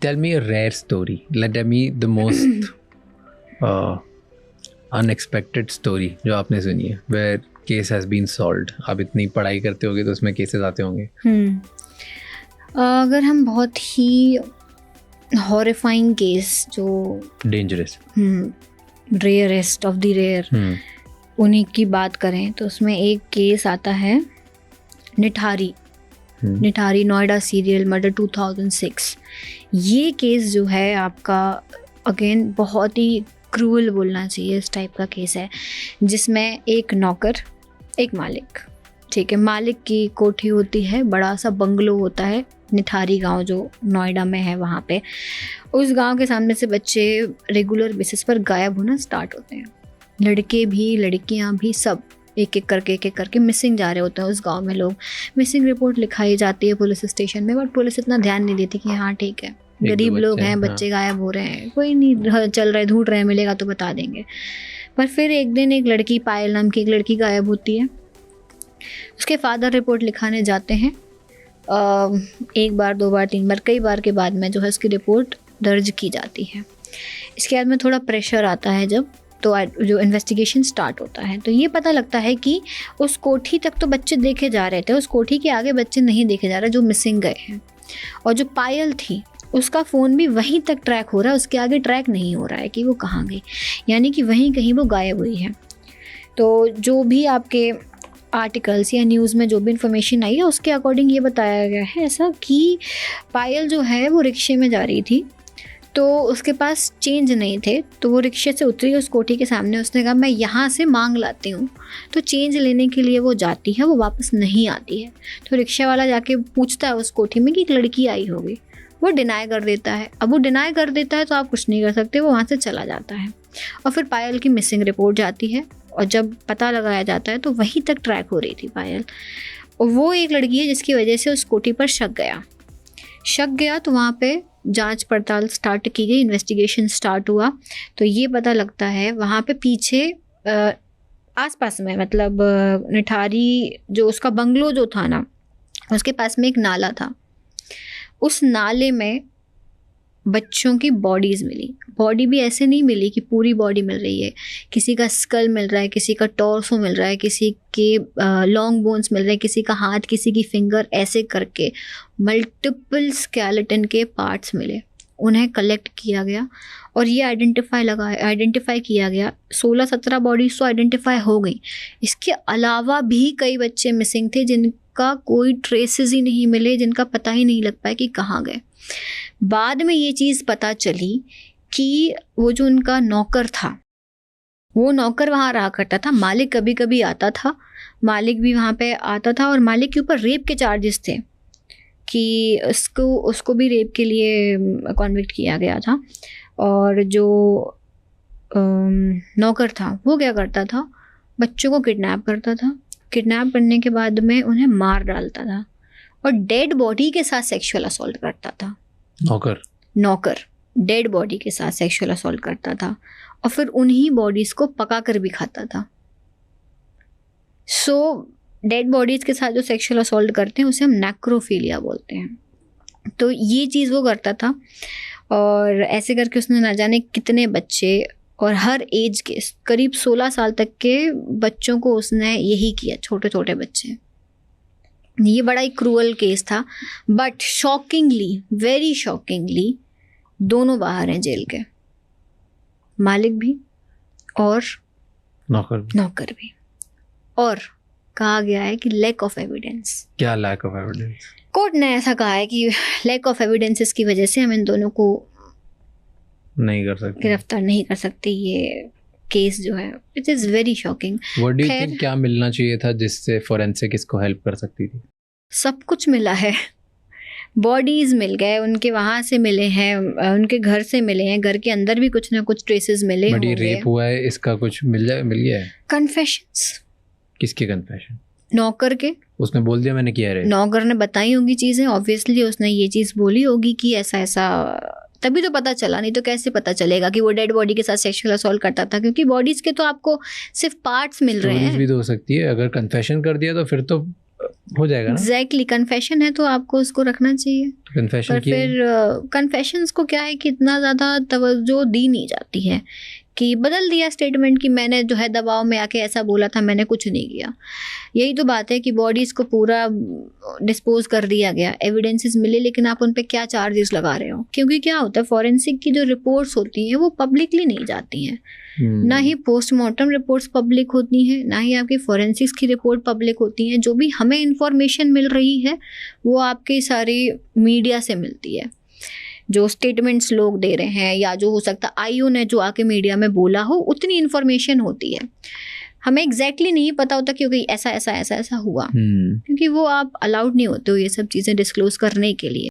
Tell me a rare story. Tell me the most unexpected story जो आपने सुनी है, where case has been solved. आप इतनी पढ़ाई करते होगे तो उसमें केसेस आते होंगे. अगर हम बहुत ही हॉरिफाइंग केस जो dangerous, rarest of the rare, उन्हीं की बात करें तो उसमें एक केस आता है निठारी नोएडा सीरियल मर्डर 2006. ये केस जो है आपका अगेन बहुत ही क्रूअल बोलना चाहिए, इस टाइप का केस है जिसमें एक नौकर, एक मालिक, ठीक है, मालिक की कोठी होती है, बड़ा सा बंगलो होता है, निठारी गांव जो नोएडा में है वहाँ पे. उस गांव के सामने से बच्चे रेगुलर बेसिस पर गायब होना स्टार्ट होते हैं. लड़के भी लड़कियां भी सब एक एक करके मिसिंग जा रहे होते हैं. उस गांव में लोग, मिसिंग रिपोर्ट लिखाई जाती है पुलिस स्टेशन में, बट पुलिस इतना ध्यान नहीं देती कि हाँ ठीक है, गरीब लोग हैं, बच्चे गायब हो रहे हैं, कोई नहीं चल रहा है, ढूंढ रहे हैं, मिलेगा तो बता देंगे. पर फिर एक दिन एक लड़की, पायल नाम की एक लड़की गायब होती है. उसके फादर रिपोर्ट लिखाने जाते हैं. एक बार, दो बार, तीन बार, कई बार के बाद में जो है उसकी रिपोर्ट दर्ज की जाती है. इसके बाद में थोड़ा प्रेशर आता है जब, तो जो इन्वेस्टिगेशन स्टार्ट होता है तो ये पता लगता है कि उस कोठी तक तो बच्चे देखे जा रहे थे, उस कोठी के आगे बच्चे नहीं देखे जा रहे जो मिसिंग गए हैं. और जो पायल थी उसका फ़ोन भी वहीं तक ट्रैक हो रहा है, उसके आगे ट्रैक नहीं हो रहा है कि वो कहाँ गई, यानी कि वहीं कहीं वो गायब हुई है. तो जो भी आपके आर्टिकल्स या न्यूज़ में जो भी इन्फॉर्मेशन आई है उसके अकॉर्डिंग ये बताया गया है ऐसा कि पायल जो है वो रिक्शे में जा रही थी, तो उसके पास चेंज नहीं थे, तो वो रिक्शे से उतरी उस कोठी के सामने, उसने कहा मैं यहाँ से मांग लाती हूँ. तो चेंज लेने के लिए वो जाती है, वो वापस नहीं आती है. तो रिक्शा वाला जाके पूछता है उस कोठी में कि एक लड़की आई होगी, वो डिनाई कर देता है. अब वो डिनाई कर देता है तो आप कुछ नहीं कर सकते, वो वहाँ से चला जाता है. और फिर पायल की मिसिंग रिपोर्ट जाती है और जब पता लगाया जाता है तो वहीं तक ट्रैक हो रही थी पायल. और वो एक लड़की है जिसकी वजह से उस कोठी पर शक गया. तो वहाँ पे जांच पड़ताल स्टार्ट की गई, इन्वेस्टिगेशन स्टार्ट हुआ. तो ये पता लगता है वहाँ पे पीछे आसपास में, मतलब निठारी जो उसका बंगलो जो था ना, उसके पास में एक नाला था. उस नाले में बच्चों की बॉडीज़ मिली. बॉडी भी ऐसे नहीं मिली कि पूरी बॉडी मिल रही है, किसी का स्कल मिल रहा है, किसी का टॉर्सो मिल रहा है, किसी के लॉन्ग बोन्स मिल रहे हैं, किसी का हाथ, किसी की फिंगर, ऐसे करके मल्टीपल स्केलेटन के पार्ट्स मिले. उन्हें कलेक्ट किया गया और ये आइडेंटिफाई किया गया. 16-17 बॉडीज़ तो आइडेंटिफाई हो गई. इसके अलावा भी कई बच्चे मिसिंग थे जिनका कोई ट्रेसेस ही नहीं मिले, जिनका पता ही नहीं लग पाया कि कहाँ गए. बाद में ये चीज़ पता चली कि वो जो उनका नौकर था, वो नौकर वहाँ रहा करता था, मालिक कभी कभी आता था, मालिक भी वहाँ पे आता था. और मालिक के ऊपर रेप के चार्जेस थे कि उसको भी रेप के लिए कॉन्विक्ट किया गया था. और जो नौकर था वो क्या करता था, बच्चों को किडनैप करता था. किडनैप करने के बाद में उन्हें मार डालता था और डेड बॉडी के साथ सेक्सुअल असॉल्ट करता था. नौकर डेड बॉडी के साथ सेक्सुअल असॉल्ट करता था और फिर उन्हीं बॉडीज को पका कर भी खाता था. सो डेड बॉडीज के साथ जो सेक्सुअल असॉल्ट करते हैं उसे हम नेक्रोफिलिया बोलते हैं. तो ये चीज़ वो करता था और ऐसे करके उसने ना जाने कितने बच्चे, और हर एज के करीब 16 साल तक के बच्चों को उसने यही किया, छोटे छोटे बच्चे. ये बड़ा ही क्रूअल केस था, बट शॉकिंगली, वेरी शॉकिंगली, दोनों बाहर हैं जेल के, मालिक भी और नौकर भी. और कहा गया है कि लैक ऑफ एविडेंस. क्या लैक ऑफ एविडेंस? कोर्ट ने ऐसा कहा है कि लैक ऑफ एविडेंसेस की वजह से हम इन दोनों को नहीं कर सकते, गिरफ्तार नहीं कर सकते. ये केस जो है it is very shocking. What do you think, क्या मिलना चाहिए था जिससे फोरेंसिक इसको हेल्प कर सकती थी? सब कुछ मिला है. बॉडीज़ मिल गए उनके, वहाँ से मिले हैं, उनके घर से मिले हैं, घर के अंदर भी कुछ ना कुछ ट्रेसेस मिले होंगे. बट ये रेप हुआ है, इसका कुछ मिल गया है? कन्फेशंस. किसके कन्फेशन? नौकर के. उसने बोल दिया मैंने किया है. नौकर ने बताई होंगी चीज़ें, ऑब्वियसली उसने ये चीज़ बोली होगी कि ऐसा ऐसा, तभी तो पता चला, नहीं तो कैसे पता चलेगा कि वो डेड बॉडी के साथ सेक्सुअल असॉल्ट करता था, क्योंकि बॉडीज़ के तो आपको सिर्फ पार्ट्स मिल रहे हैं. भी तो हो सकती है, अगर कन्फेशन कर दिया तो फिर तो हो जाएगा ना। एग्जैक्टली, कन्फेशन है तो आपको उसको रखना चाहिए। कन्फेशन पर फिर कन्फेशंस को क्या है कि इतना ज़्यादा तवज्जो दी नहीं जाती है कि बदल दिया स्टेटमेंट कि मैंने जो है दबाव में आके ऐसा बोला था, मैंने कुछ नहीं किया। यही तो बात है कि बॉडीज़ को पूरा डिस्पोज कर दिया गया, एविडेंसेस मिले, लेकिन आप उन पे क्या चार्जेस लगा रहे हो? क्योंकि क्या होता है, फॉरेंसिक की जो रिपोर्ट्स होती हैं वो पब्लिकली नहीं जाती हैं। ना ही पोस्टमार्टम रिपोर्ट्स पब्लिक होती हैं, ना ही आपकी फॉरेंसिक्स की रिपोर्ट पब्लिक होती हैं। जो भी हमें इंफॉर्मेशन मिल रही है वो आपकी सारी मीडिया से मिलती है। जो स्टेटमेंट्स लोग दे रहे हैं या जो हो सकता है आईओ ने जो आके मीडिया में बोला हो, उतनी इन्फॉर्मेशन होती है। हमें एग्जैक्टली नहीं पता होता क्योंकि ऐसा ऐसा ऐसा ऐसा हुआ, क्योंकि वो आप अलाउड नहीं होते हो ये सब चीज़ें डिस्क्लोज करने के लिए।